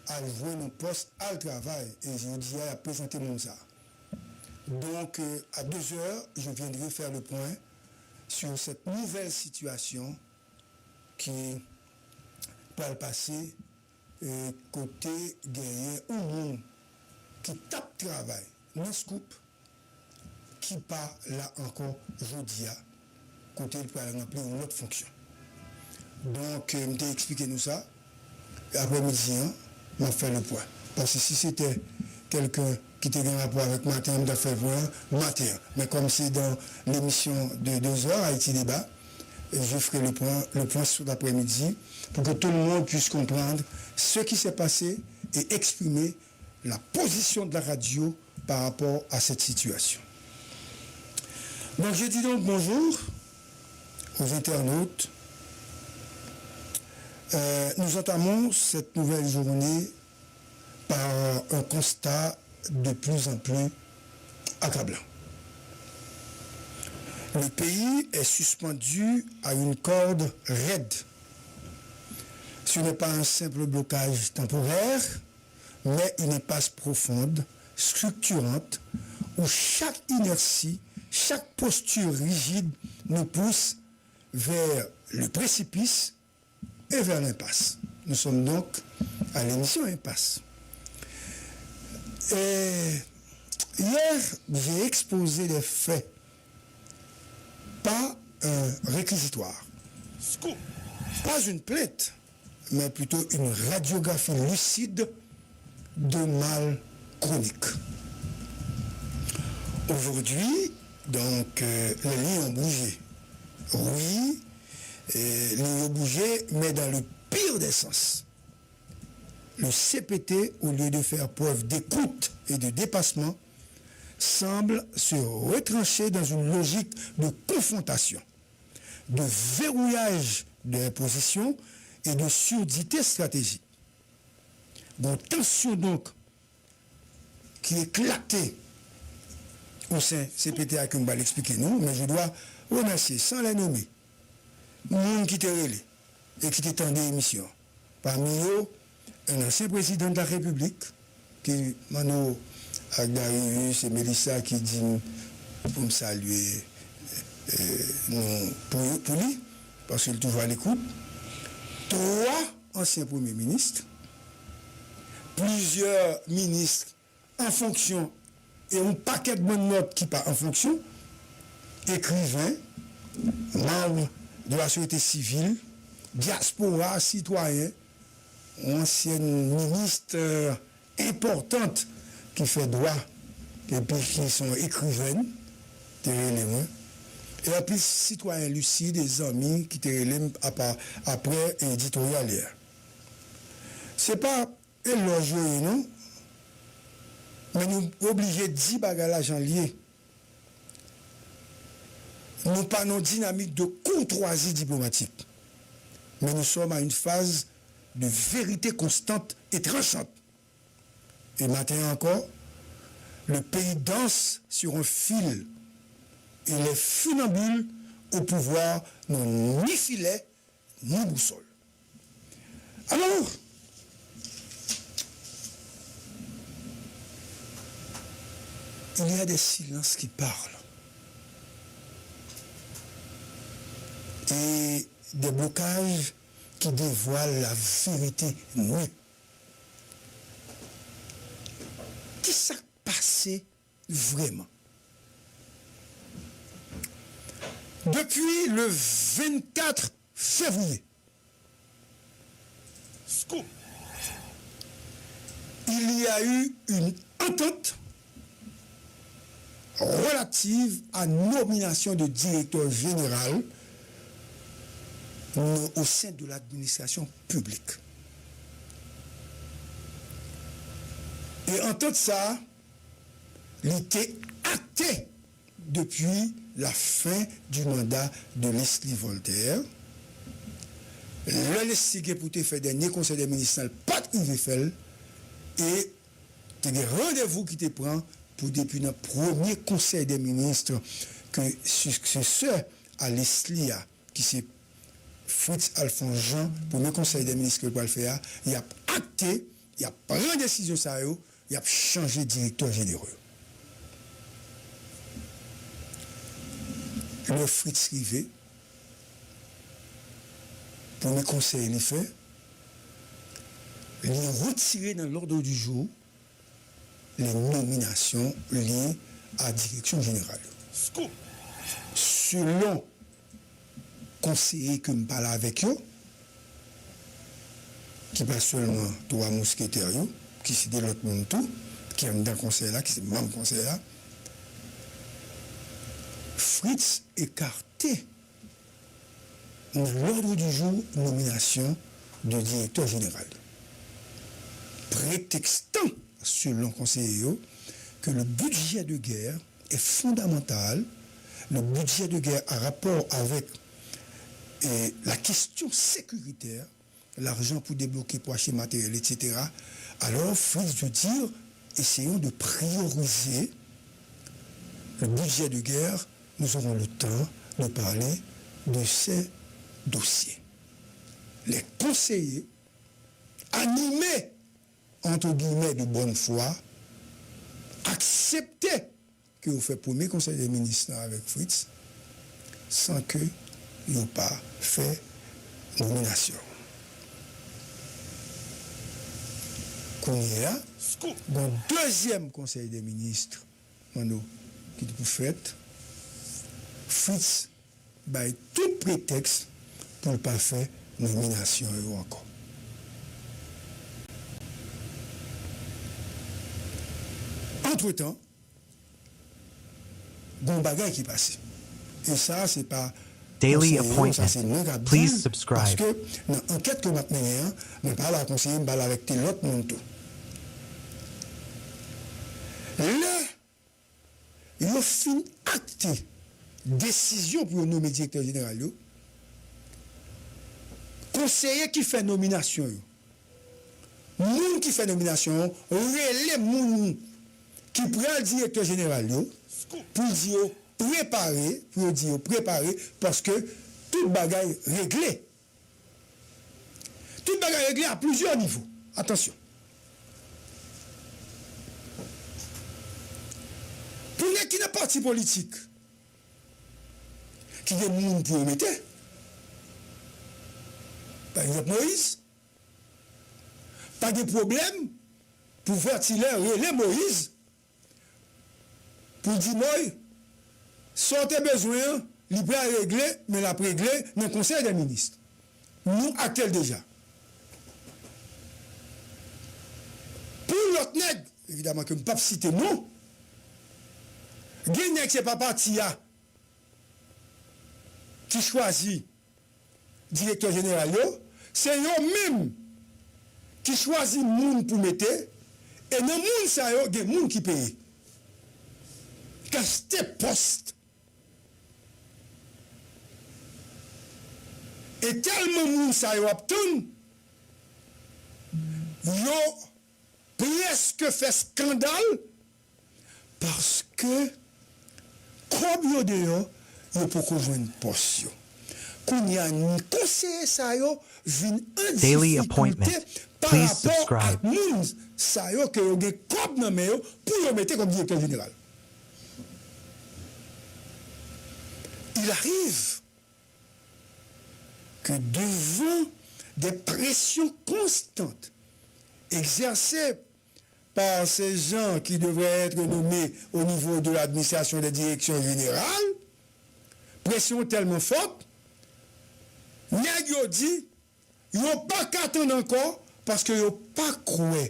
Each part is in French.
à jouer un poste à le travail. Et je dis à présenter mon ça. Donc, à 2 heures, je viendrai faire le point sur cette nouvelle situation qui peut le passer côté gagné ou monde qui tape travail, non scoop, qui pas là encore aujourd'hui, côté il peut remplir une autre fonction. Donc, je t'ai expliqué nous ça. Après-midi, je vais faire le point. Parce que si c'était quelqu'un qui était en rapport avec matin, je vais faire le point matin. Mais comme c'est dans l'émission de 2 heures, Haïti Débat, je ferai le point sur l'après-midi pour que tout le monde puisse comprendre ce qui s'est passé et exprimer la position de la radio par rapport à cette situation. Donc je dis donc bonjour aux internautes. Nous entamons cette nouvelle journée par un constat de plus en plus accablant. Le pays est suspendu à une corde raide. Ce n'est pas un simple blocage temporaire, mais une impasse profonde, structurante, où chaque inertie, chaque posture rigide nous pousse vers le précipice et vers l'impasse. Nous sommes donc à l'émission Impasse. Et hier, j'ai exposé les faits, pas un réquisitoire, pas une plainte, mais plutôt une radiographie lucide de mal chronique. Aujourd'hui, donc, les lignes ont bougé. Oui, les lignes ont bougé, mais dans le pire des sens. Le CPT, au lieu de faire preuve d'écoute et de dépassement, semble se retrancher dans une logique de confrontation, de verrouillage de la position et de surdité stratégique. Bon, tension donc qui est éclatée au sein CPT à que va l'expliquer nous, mais je dois remercier sans la nommer, monde qui était relé et qui était en émission. Parmi eux, un ancien président de la République, qui Mano Agdarius et Mélissa qui dit pour me saluer non, pour lui, parce qu'il est toujours à l'écoute. 3 anciens premiers ministres, plusieurs ministres en fonction et un paquet de bonnes notes qui pas en fonction, écrivains, membres de la société civile, diaspora, citoyens, anciennes ministres importantes qui fait droit et puis qui sont écrivaines, et puis citoyens lucides, des amis qui te après éditorial. C'est pas élogieux, non? Mais nous obligés de 10 bagages en lié. Nous pas une dynamique de courtoisie diplomatique. Mais nous sommes à une phase de vérité constante et tranchante. Et maintenant encore, le pays danse sur un fil. Et les funambules au pouvoir n'ont ni filet, ni boussole. Alors, il y a des silences qui parlent. Et des blocages qui dévoilent la vérité nue. Qu'est-ce qui s'est passé vraiment? Depuis le 24 février, il y a eu une entente relative à nomination de directeur général au sein de l'administration publique. Et entente ça, il était acté depuis la fin du mandat de Leslie Voltaire. Le Leslie pour te faire dernier conseil des ministres, pas de fait, et tu as des rendez-vous qui te prend pour depuis le premier conseil des ministres que successeur à Leslie, qui c'est Fritz Alphonse Jean, premier conseil des ministres que le faire, il a acté il a pris une décision, ça, il a changé de directeur général. Le Fritz Rivet, pour mes conseils, il fait, il a retiré dans l'ordre du jour les nominations liées à la direction générale. Selon conseiller que je parle avec eux, qui pas seulement trois mousquetaires, qui c'est de l'autre monde tout, qui est dans le conseil là, qui c'est membre conseil là, Fritz écarté dans l'ordre du jour nomination de directeur général. Prétextant, selon conseiller, que le budget de guerre est fondamental, le budget de guerre a rapport avec la question sécuritaire, l'argent pour débloquer, pour acheter matériel, etc. Alors, Fritz veut dire, essayons de prioriser le budget de guerre, nous aurons le temps de parler de ces dossiers. Les conseillers, animés, entre guillemets, de bonne foi, acceptaient que vous faites premier conseil des ministres avec Fritz, sans que vous n'ayez pas fait nomination. Qu'on est là, dans le deuxième conseil des ministres, qui est fait, Fritz a tout prétexte pour ne pas faire nomination encore. Entre-temps, il y a un bagage qui passe. Et ça, c'est pas... Daily appointment. Please subscribe. Parce que dans l'enquête que je menée, je parle à conseiller, je parle avec l'autre monde. Là, il a fini acté décision pour nommer directeur général. Conseiller qui fait nomination. Moun qui fait nomination, les moun qui prend le directeur général pour dire préparer, parce que toute bagaille réglée. Toute bagaille réglée à plusieurs niveaux. Attention. Pour les qui n'a parti politique, qui est moun pour mettre, par exemple Moïse, pas de problème pour faire tirer relais Moïse, pour dire moi, sortez besoin, libre à régler, mais la régler dans le conseil des ministres. Nous actons déjà. Pour l'autre nègre, évidemment que je ne peux pas citer nous, Guinée, c'est pas parti qui choisit directeur général, c'est eux-mêmes qui choisit moun pour mettre, et dans moun ça, il y a des moun qui paye. Caster poste. Et tellement moun ça y obtenu, yo presque fait scandale parce que comme yo dehors, yo pour qu'on joigne poste yo. Qu'on y a un conseiller ça yo vinn en difficulté par rapport à moun ça yo que yo gen comme nan men yo pour yo mettre comme directeur général. Il arrive que devant des pressions constantes exercées par ces gens qui devraient être nommés au niveau de l'administration des directions générales, pression tellement forte, nèg yo dit, yo pas qu'attendre encore parce que yo pas croire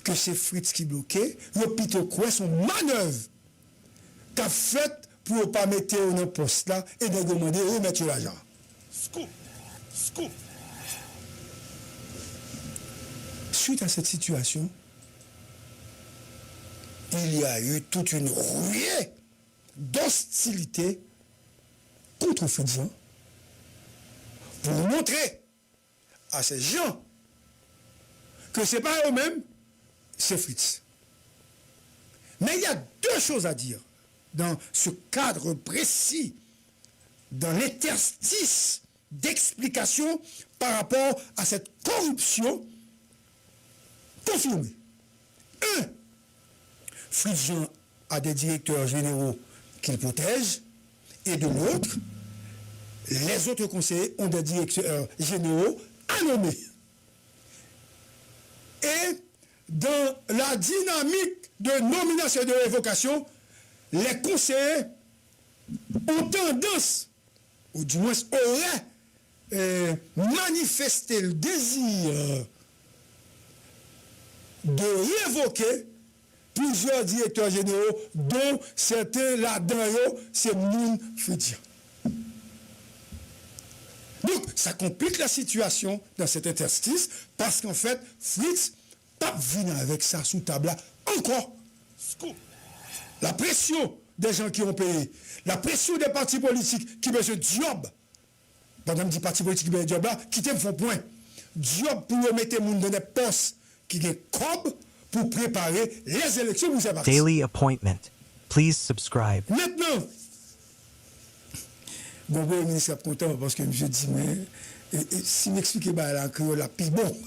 que c'est Fritz qui bloquait, yo plutôt croire son manœuvre qu'a fait pour ne pas mettre au nom poste là et de demander où mettre l'argent. Suite à cette situation, il y a eu toute une ruée d'hostilité contre Fritz pour montrer à ces gens que ce n'est pas eux-mêmes, c'est Fritz. Mais il y a deux choses à dire dans ce cadre précis, dans l'interstice d'explication par rapport à cette corruption confirmer. Un, Fritz Jean a des directeurs généraux qu'il protège, et de l'autre, les autres conseillers ont des directeurs généraux à nommer. Et dans la dynamique de nomination et de révocation, les conseillers ont tendance, ou du moins auraient manifesté le désir de révoquer plusieurs directeurs généraux, dont certains là-dedans, c'est Moun Fridjian. Donc, ça complique la situation dans cet interstice, parce qu'en fait, Fritz pas venu avec ça sous table là encore. La pression des gens qui ont payé, la pression des partis politiques qui veulent ce job, pendant que les partis politiques qui veulent ce job là, qui te font point. Job pour mettre les gens dans des postes qui ont cob pour préparer les élections pour ces partis. Daily appointment. Please subscribe. Maintenant, bon, le ministre est content parce que je dis, mais si m'expliquez pas la créole, la puis bon.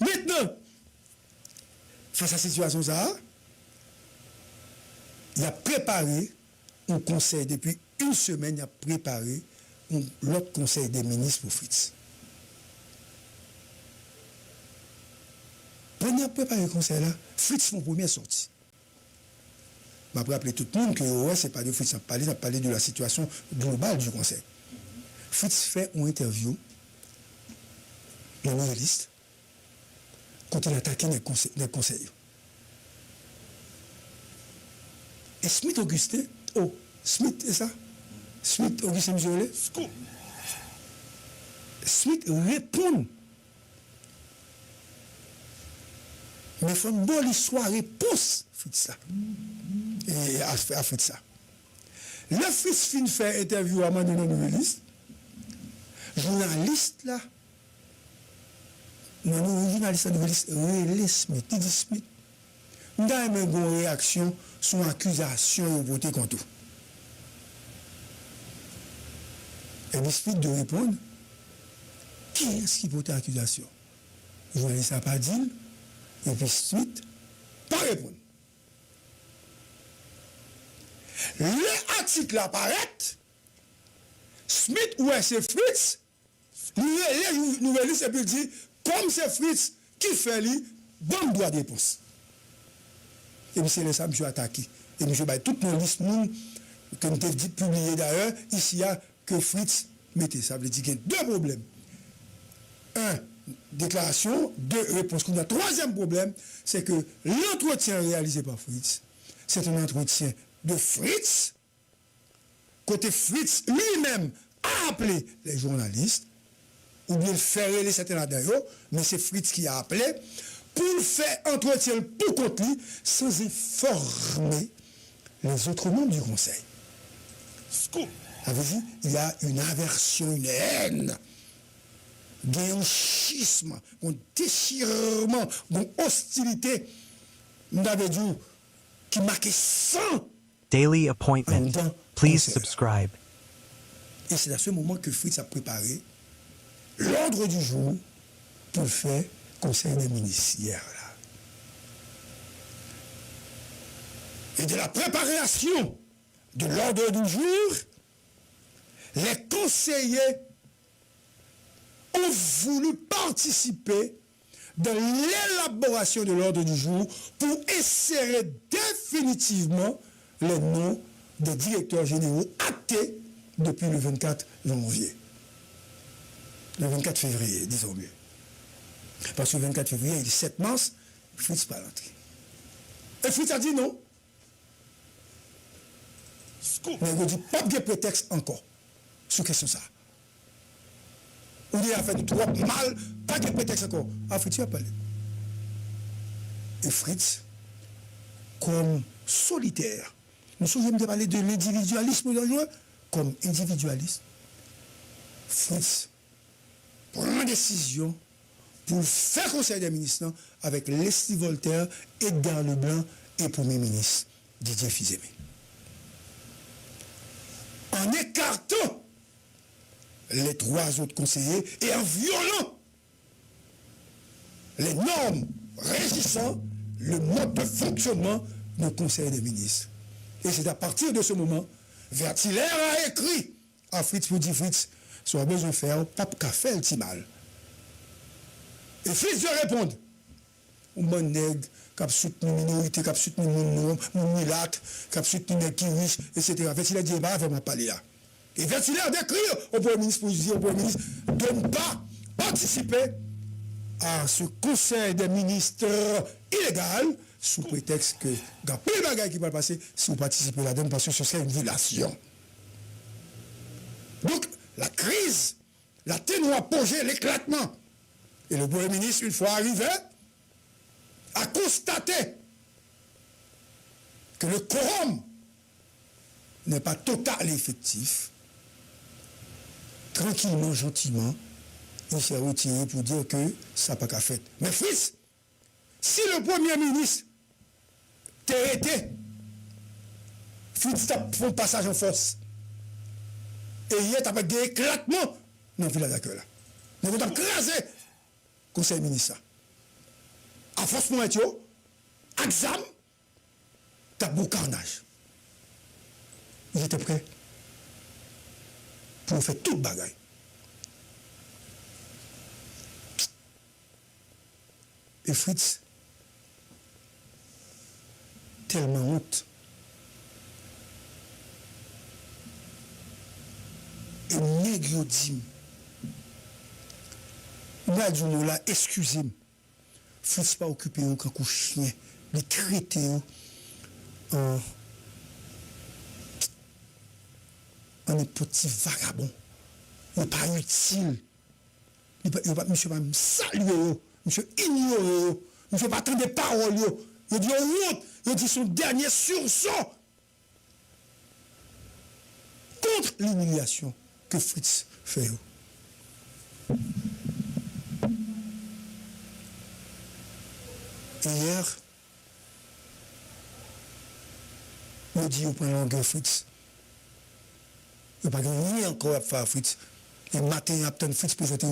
Maintenant, face à cette situation, ça, il a préparé un conseil, depuis une semaine, il a préparé l'autre conseil des ministres pour Fritz. Quand il a préparé le conseil là, Fritz font première sortie. Je vais rappeler tout le monde que ouais, ce n'est pas de Fritz, on a parlé de la situation globale du conseil. Fritz fait une interview dans le journaliste quand il attaquait les conseils. Et Smith Augustin, Smith, c'est ça? Smith Augustin Mjolé? Smith répond. Mais il faut une bonne histoire réponse, Fritz là. Et à Fritz ça. Le Fritz fin fait interview à Manon journaliste. Journaliste là. Non, journaliste relais Smith, il dit Smith. Nous avons une réaction sur l'accusation et voter contre tout. Et puis Smith de répondre, qui est-ce qui vote l'accusation? Le journaliste n'a pas dit, et puis Smith, pas répondre. L'article apparaît, Smith, ouais, c'est Fritz, les nouvelistes, et puis dit, comme c'est Fritz qui fait lui, bon droit de réponse. Et puis c'est là ça, monsieur attaqué. Et monsieur, tout mon liste, que nous avons dit publié d'ailleurs, ici, il y a que Fritz mettait. Ça veut dire qu'il y a deux problèmes. Un, déclaration, deux, réponse. Le troisième problème, c'est que l'entretien réalisé par Fritz, c'est un entretien de Fritz, côté Fritz lui-même a appelé les journalistes, ou bien le faire les certains là-dedans, mais c'est Fritz qui a appelé, pour faire entretien pour contre lui, sans informer les autres membres du conseil. Ça veut dire il y a une aversion, une haine, un schisme, un déchirement, une hostilité, nous avons dit, qui marquait 100. Daily appointment. Please subscribe. Et c'est à ce moment que Fritz a préparé l'ordre du jour pour le faire conseil des ministres hier là. Et de la préparation de l'ordre du jour, les conseillers ont voulu participer dans l'élaboration de l'ordre du jour pour insérer définitivement les noms des directeurs généraux actés depuis le 24 janvier. Le 24 février, disons mieux. Parce que le 24 février, il est 7 mars, Fritz pas l'entrée. Et Fritz a dit non. Mais il dit pas de prétexte encore sur question ça. Ou il a fait du trop mal, pas de prétexte encore. Ah, Fritz a parlé. Et Fritz, comme solitaire, nous sommes de parler de l'individualisme dans le jeu, comme individualiste, Fritz prend une décision pour faire conseil des ministres avec Leslie Voltaire, Edgar Leblanc et Premier ministre Didier Fils-Aimé. En écartant les trois autres conseillers et en violant les normes régissant le mode de fonctionnement du Conseil des ministres. Et c'est à partir de ce moment, Vertiller a écrit à Fritz pour dire Fritz, si on a besoin de faire, pas qu'à faire le petit mal. Et Fritz de répondre, ou mon nègre, qui a soutenu minorité, qui a soutenu mon mulâtre, qui a soutenu les qui riches, etc. Vertiller a dit, bah, vraiment parler là. Et Vertiller a décrit au Premier ministre pour dire au Premier ministre de ne pas participer à ce conseil des ministres illégal sous prétexte que il y a plein de bagages qui vont passer si vous participez là-dedans parce que ce serait une violation. Donc, la crise, la ténor apogée, l'éclatement. Et le Premier ministre, une fois arrivé, a constaté que le quorum n'est pas total et effectif. Tranquillement, gentiment, il s'est retiré pour dire que ça n'a pas qu'à faire. Mais fils, si le Premier ministre t'a été, Fritz t'a fait un passage en force, et il y a pas des éclatements dans le village d'accueil là. Nous avons crasé le conseil ministre. À force de mettre, exam, t'as beau carnage. Ils étaient prêts pour faire toute bagaille. Et Fritz, tellement honte. Et nègre dit, moi, je dis, là, excusez-moi. Fritz pas occupé au quand chien, les traiter en un petit vagabond. Il n'est pas utile. Monsieur va me saluer, monsieur ignorer, monsieur pas attendre des paroles. Il dit honte, il dit son dernier sursaut contre l'humiliation que Fritz fait. Hier, on dit au point longueur Fritz. Il n'y a pas rien encore à faire Fritz. Et matin, il y a Fritz présenté